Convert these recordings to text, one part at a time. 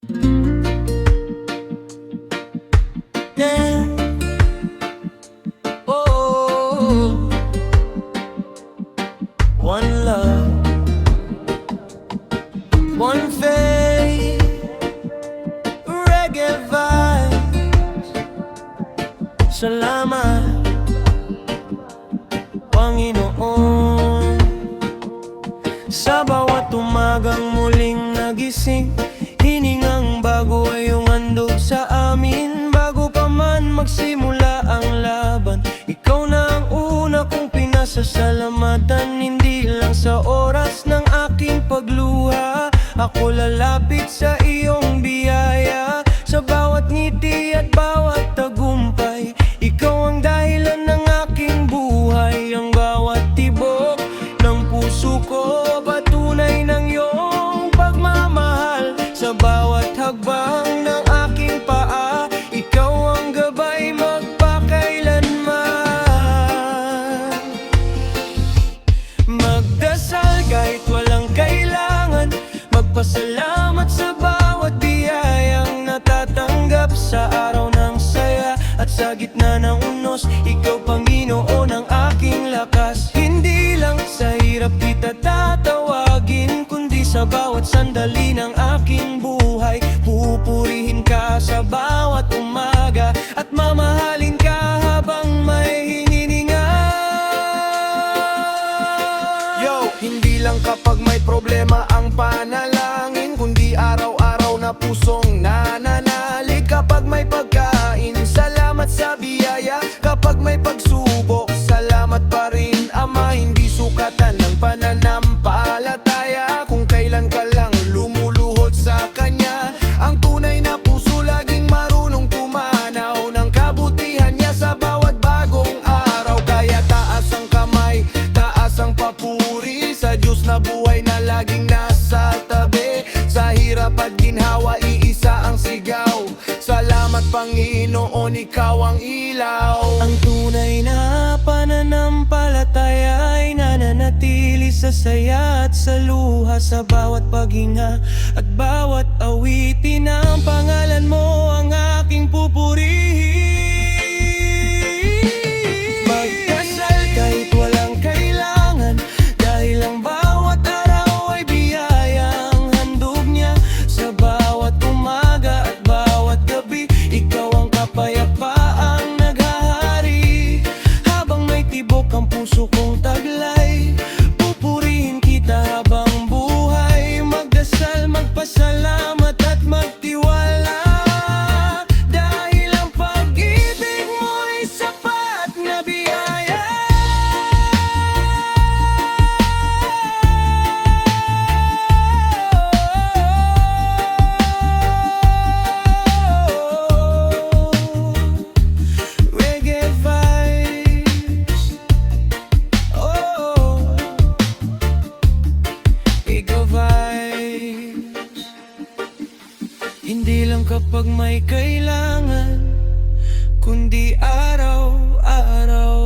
Yeah. Oh, one love, one faith, reggae vibes. Salamat, Panginoon, sa bawat umagang muling nagising. Hiningang bago ay iyong handog sa amin. Bago pa man magsimula ang laban, ikaw na ang una kong pinasasalamatan. Hindi lang sa oras ng aking pagluha, ako lalapit sa iyong biyaya. Sa bawat ngiti at bawat tagumpay, ikaw ang dahilan ng aking buhay. Ang bawat tibok ng puso ko, patunay ng iyong pagmamahal. Sa bawat hagbang ng aking paa, ikaw ang gabay magpakailanman. Magdasal kahit walang kailangan, magpasalamat sa bawat biyayang natatanggap. Sa araw ng saya at sa gitna ng unos, ikaw Panginoon ang aking lakas. Hindi lang sa hirap kita tatawagin, kundi sa bawat sandali ng aking buhay. Pupurihin ka sa bawat umaga at mamahalin ka habang may hinihinga. Yo, hindi lang kapag may problema ang panalangin, kundi araw-araw na pusong nananalig. Kapag may pagkain, salamat sa biyaya. Kapag may pagsubok, salamat pa rin Ama. Hindi sukatan ng pananampalataya kung kailan ka lang lumuluhod sa Kanya. Ang tunay na puso laging marunong tumanaw ng kabutihan niya sa bawat bagong araw. Kaya taas ang kamay, taas ang papuri sa Diyos na buhay na laging nasa tabi. Sa hirap at ginhawa, iisa ang sigaw. Salamat Panginoon, ikaw ang ilaw. Ang tunay na pananampalataya ay nananatili sa saya at sa luha. Sa bawat paghinga at bawat awitin, ang pangalan mo ang aking pupurihin. Magdasal kahit walang kailangan, dahil ang bawat araw ay biyayang handog niya. Sa bawat umaga at bawat gabi, ikaw ang kapayapaang naghahari. Habang may tibok ang puso kong taglay, pupurihin kita habang buhay. Magdasal, magpasalamat at magtiwala, dahil ang pag-ibig mo'y sapat na biyaya. Reggae vibes. Oh, ikaw vibes. Hindi lang kapag may kailangan, kundi araw-araw.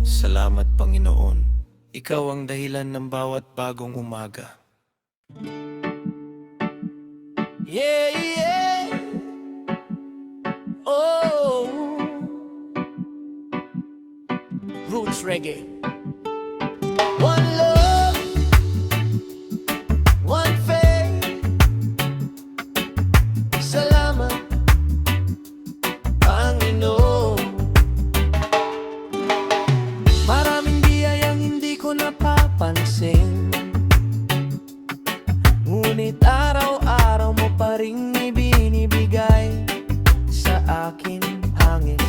Salamat Panginoon, ikaw ang dahilan ng bawat bagong umaga. Yeah, yeah. Oh, roots reggae. One love, one faith. Salamat Panginoon. Maraming biyayang hindi ko napapansin, ngunit araw-araw mo pa ring ibinibigay sa akin. Hangin,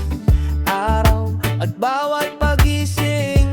araw at bawat pagising,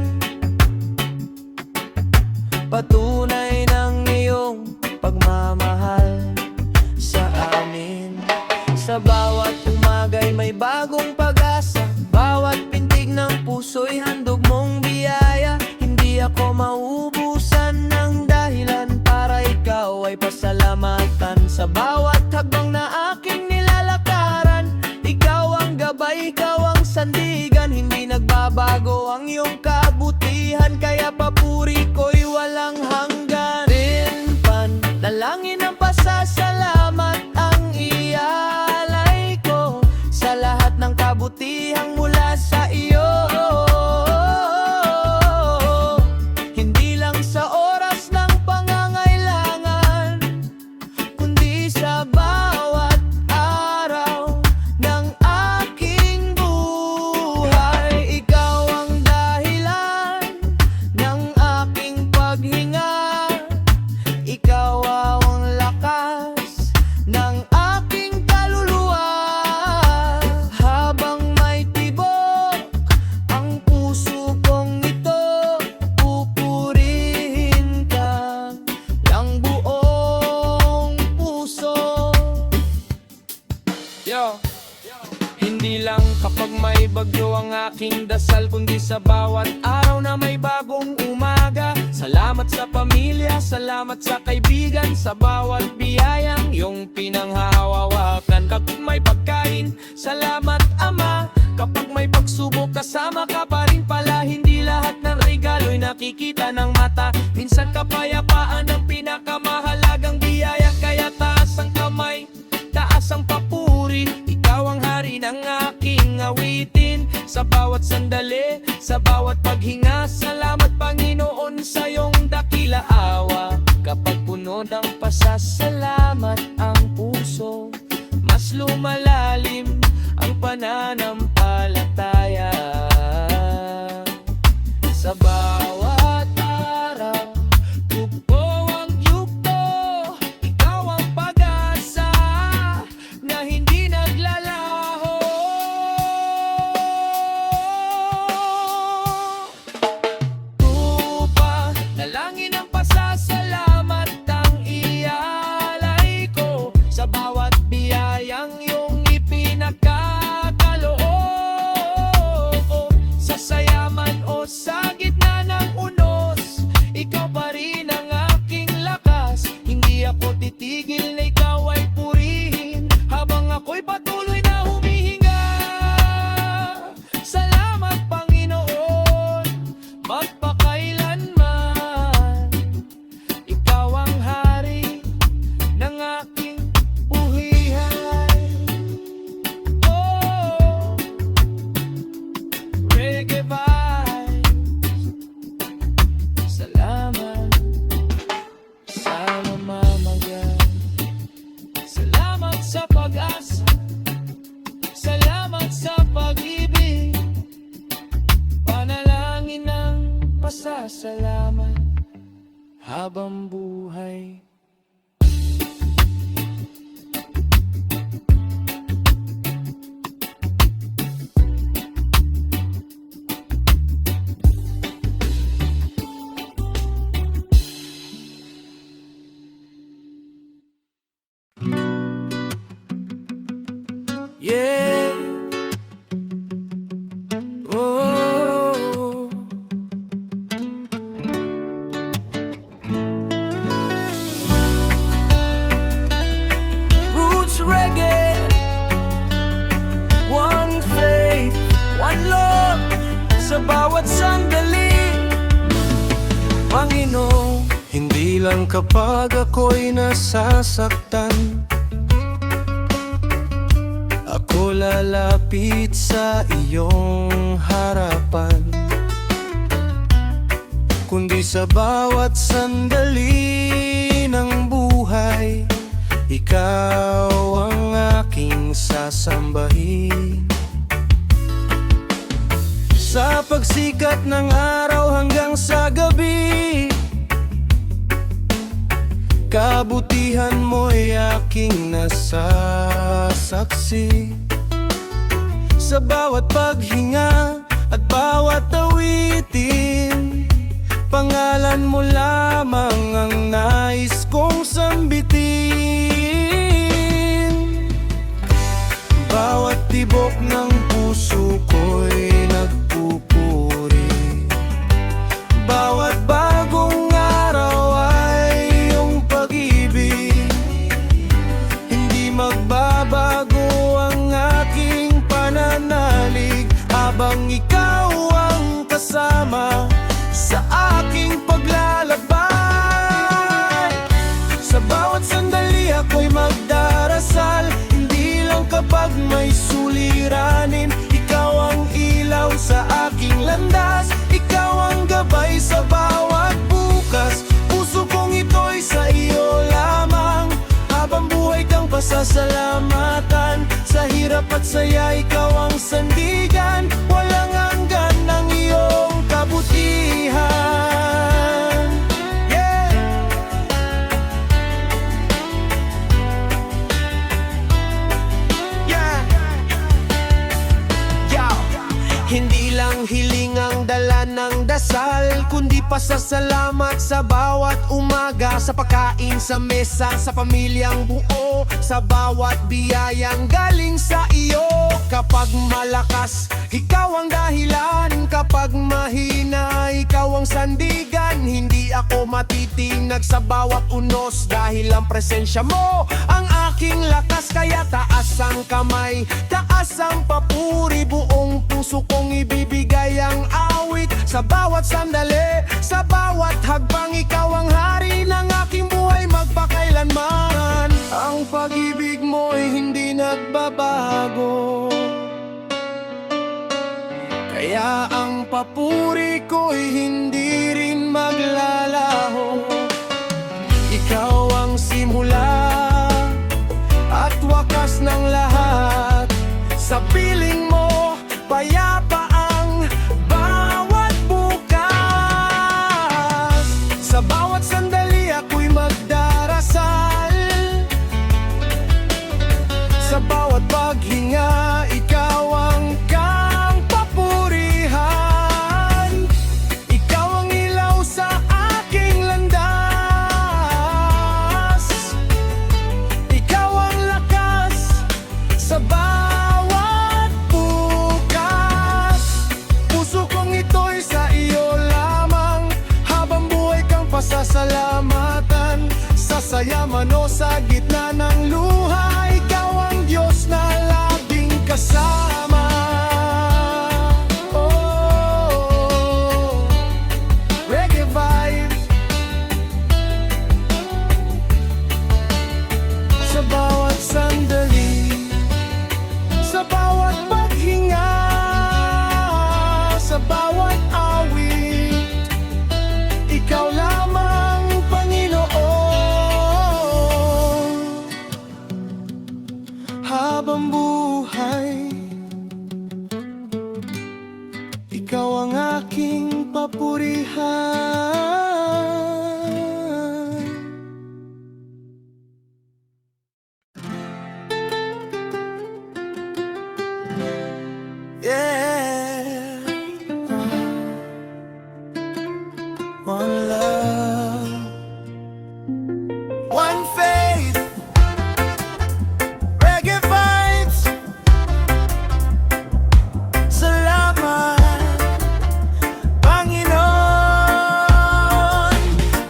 lang kapag may bagyo ang aking dasal, kundi sa bawat araw na may bagong umaga. Salamat sa pamilya, salamat sa kaibigan, sa bawat biyayang iyong pinanghahawakan. Kapag may pagkain, salamat Ama. Kapag may pagsubok, kasama ka pa rin pala. Hindi lahat ng regalo'y nakikita ng mata. Minsan kapayapaan ang pinakamahalagang biyaya. Kaya taas ang kamay, taas ang papuri. Ikaw ang hari ng aking awitin. Sa bawat sandali, sa bawat paghinga, salamat Panginoon sa iyong dakila awa. Kapag puno ng pasasalamat ang puso, mas lumalalim ang pananampalataya. Sa bawat araw, tugpo ang yugto, ikaw ang pag-asa na hindi naglalaho. Tupa, nalangin ang pasasalamat ang ialay ko sa bawat biyayang iyong ipinagkakaloob. Sa sayaman o sa gitna ng unos, ikaw pa rin ang aking lakas. Hindi ako titigil na ikaw ay purihin habang ako'y patuloy na humihinga. Salamat Panginoon, magpakailanman. Ikaw ang hari ng aking buhay. Oh, reggae vibes. Salamat sa mamamayan. Salamat sa pag-asa. Salamat sa pag-ibig. Panalangin ng pasasalamat habang buhay. Yeah. Oh. Roots reggae. One faith, one love sa bawat sandali. Panginoon, hindi lang kapag ako'y nasasaktan ako lalapit sa iyong harapan, kundi sa bawat sandali ng buhay, ikaw ang aking sasambahin. Sa pagsikat ng araw hanggang sa gabi, kabutihan mo'y aking nasasaksi. Sa bawat paghinga at bawat awitin, pangalan mo lamang ang nais kong sambitin. Bawat tibok ng puso ko'y nagpupuri. Bawat bagong araw ay iyong pag-ibig. Hindi magbabago ang aking pananalig habang ikaw ang kasama sa aking paglalakbay. Sa bawat sandali ako'y magdarasal, hindi lang kapag may suliranin. Ikaw ang ilaw sa aking landas, ikaw ang gabay sa bawat bukas. Puso kong ito'y sa iyo lamang, habang buhay kang pasasalamatan. Sa hirap at saya ikaw ang sandigan, walang hanggan ng iyong kabutihan. Yeah! Yeah! Yeah! Hindi lang hiling ang dala ng dasal, kundi pasasalamat sa bawat umaga. Sa pagkain sa mesa, sa pamilyang buo, sa bawat biyayang galing sa iyo. kapag malakas. Ikaw ang dahilan kapag mahina. Ikaw ang sandigan, hindi ako matitinag sa bawat unos. Dahil ang presensya mo ang aking lakas. Kaya taas ang kamay, taas ang papuri. Buong puso kong ibibigay ang awit. Sa bawat sandali, sa bawat hagbang. Ikaw ang hari ng aking buhay magpakailanman. Ang pag-ibig mo'y hindi nagbabago, kaya ang papuri ko'y hindi rin maglalaho. Ikaw ang simula at wakas ng lahat. Sa piling mo, payapa ang bawat bukas. Sa bawat sandali ako'y magdarasal. Sa bawat paghinga, ikaw ang kang papurihan. Ikaw ang ilaw sa aking landas. Ikaw ang lakas sa bawat bukas. Puso kong ito'y sa iyo lamang. Habang buhay kang pasasalamatan. Sa saya man o sa gitna ng luha, ikaw ang Diyos na laging kasama. Oh, reggae vibes. Sa bawat sandali, sa bawat paghinga, sa bawat awit, ikaw lamang, Panginoon. Habang buhay, ikaw ang aking papurihan. Yeah, one love, one faith. Reggae vibes. Salamat, Panginoon.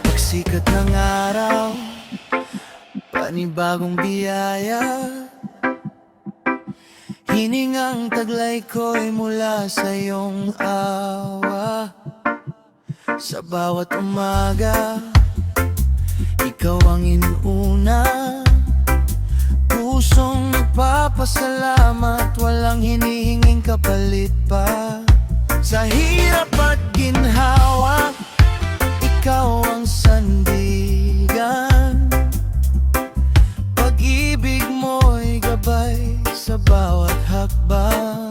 Pagsikat ng araw, panibagong biyaya. Hiningang taglay ko'y mula sa iyong awa. Sa bawat umaga, ikaw ang inuna. Pusong nagpapasalamat, walang hinihinging kapalit pa. Sa hirap at ginhawa, ikaw ang sandigan. Pag-ibig mo'y gabay sa bawat hakbang.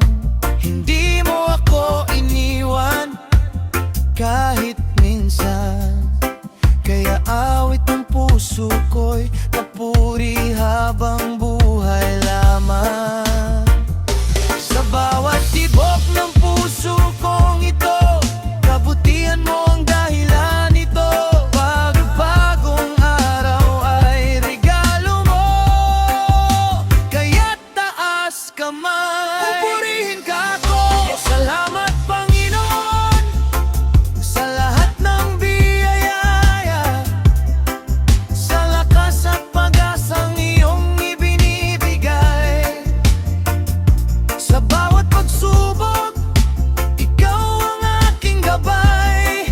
Hindi mo ako iniwan kahit minsan. Kaya awit ng puso ko'y papuri habang buhay lamang. Sa bawat tibok ng puso kong ito, kabutihan mo ang dahilan nito. Bagong araw ay regalo mo, kaya't taas kamay. Pupurihin ka ako. Salamat, Panginoon, sa lahat ng biyaya, sa lakas at pag-asang iyong ibinibigay. Sa bawat pagsubok, ikaw ang aking gabay.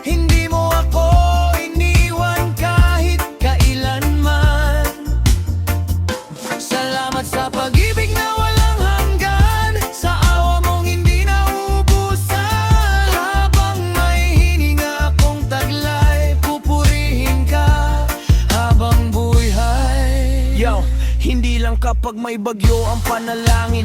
Hindi mo ako iniwan kahit kailanman. Salamat sa pag-ibig na walang hanggan, sa awa mong hindi nauubusan. Habang may hininga akong taglay, pupurihin ka habang buhay. Yo, hindi lang kapag may bagyo ang panalangin,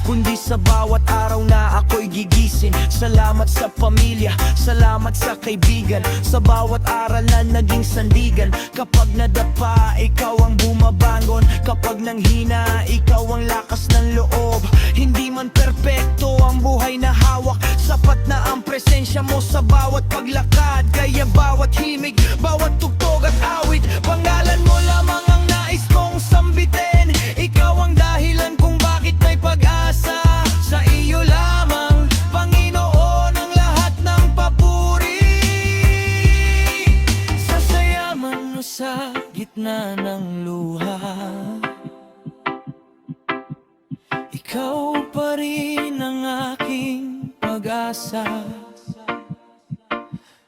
kundi sa bawat araw na ako'y gigising. Salamat sa pamilya, salamat sa kaibigan, sa bawat aral na naging sandigan. Kapag nadapa, ikaw ang bumabangon. Kapag nanghina, ikaw ang lakas ng loob. Hindi man perpekto ang buhay na hawak, sapat na ang presensya mo sa bawat paglakad. Kaya bawat himig, bawat tugtog at awit, pangalan mo lamang ang nais kong sambitin. Ikaw ang dahilan kung bakit Ikaw pa rin ang aking pag-asa.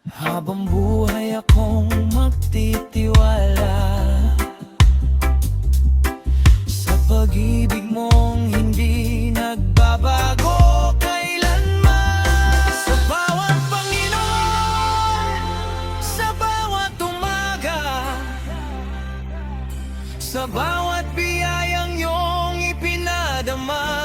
Habang buhay akong magtitiwala sa pag-ibig mong hindi nagbabago kailanman. Sa bawat Panginoon, sa bawat umaga, sa bawat biyayang iyong ipinadama,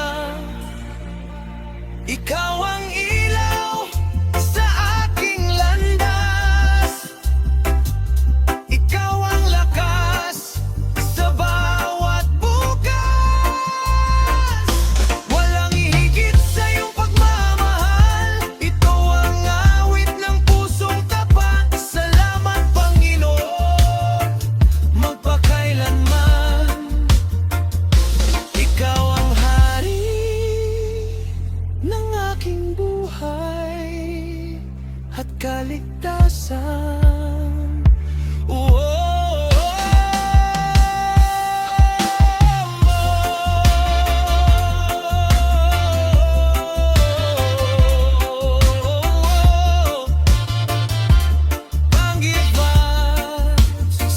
ikaw ang ilaw sa aking landas, ikaw ang lakas sa bawat bukas. Walang higit sa iyong pagmamahal, ito ang awit ng pusong tapat. Salamat Panginoon, magpakailanman. Ikaw ang hari ng aking buhay at kaligtasan.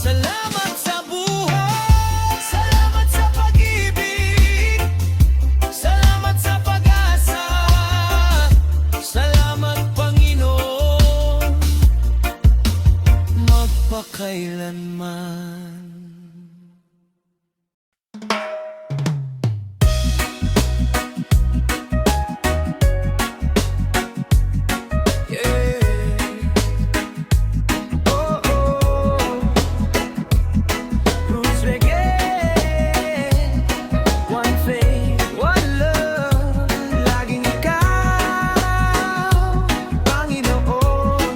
Salamat sa buhay, salamat sa pag-ibig, salamat sa pag-asa, salamat Panginoon, magpakailanman. Roots reggae, one faith, one love, laging ikaw, Panginoon.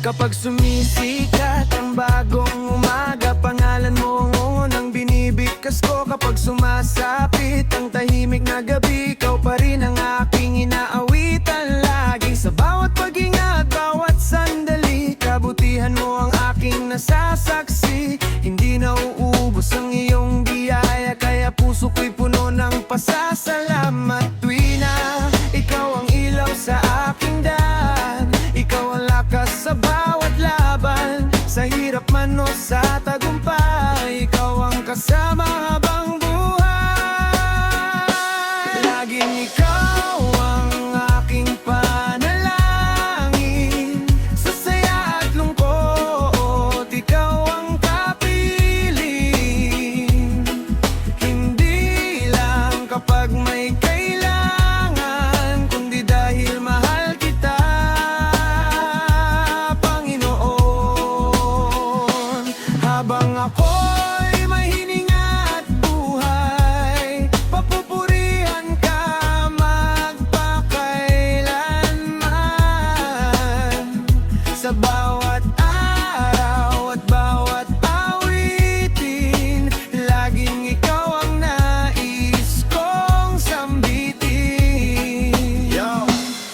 Kapag sumisikat ang bagong umaga, pangalan mo ang unang binibigkas ko. Kapag sumasapit ang tahimik na gabi, ikaw pa rin ang aking inaawitan lagi. Sa bawat paghinga at bawat sandali, kabutihan mo ang aking nasasaksi. Hindi nauubos ang iyong biyaya, kaya puso ko'y puno ng pasasalamat. Tuwi na ikaw ang ilaw sa aking daan, ikaw ang lakas sa bawat laban, sa hirap man o sa tagumpay, ikaw ang kasama habang buhay. Laging ikaw ang aking panalangin, sa saya at lungkot, ikaw ang kapiling. Hindi lang kapag may kailangan, kundi dahil mahal kita, Panginoon. Habang ako'y may hininga at buhay, papupurihan ka magpakailanman. Sa bawat araw at bawat awitin, laging ikaw ang nais kong sambitin.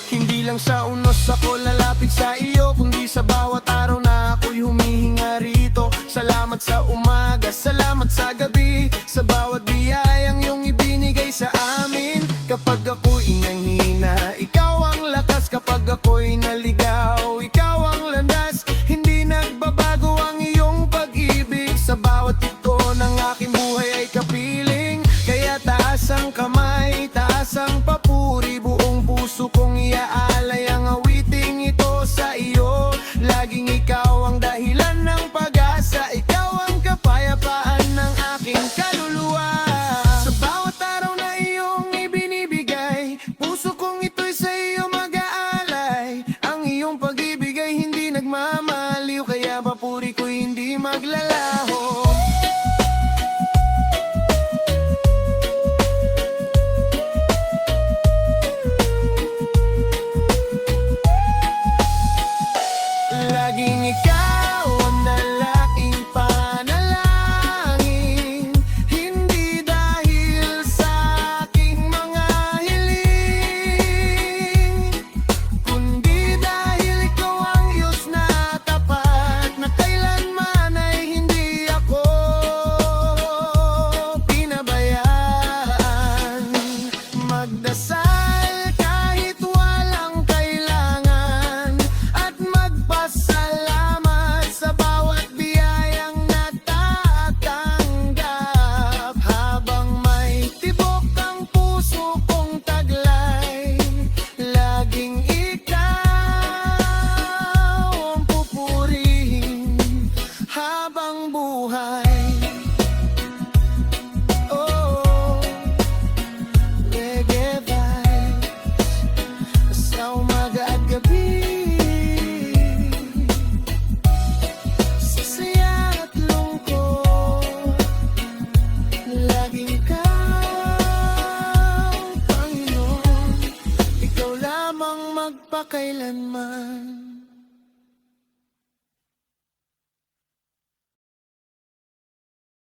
Hindi lang sa unos ako lalapit sa iyo, kundi sa bawat araw na ako'y humihinga rito. Salamat sa umaga, salamat sa gabi, sa bawat biyayang iyong ibinigay sa amin. Kapag ako'y nanghina, ikaw ang lakas. Kapag ako'y naligaw, ikaw ang landas. Hindi nagbabago ang iyong pag-ibig, sa bawat ito ng aking buhay ay kapiling. Kaya taas ang kamay, taas ang papuri, buong puso kong iaalay ang awiting ito sa iyo. Laging ikaw ang dahilan ng pag-asa, ikaw ang kapayapaan ng aking kaluluwa. Sa bawat araw na iyong ibinibigay, puso kong ito'y sa iyo mag-aalay. Ang buhay. Oh, reggae vibes sa umaga at gabi, sa saya at lungkot, laging ikaw, Panginoon, ikaw lamang magpakailanman.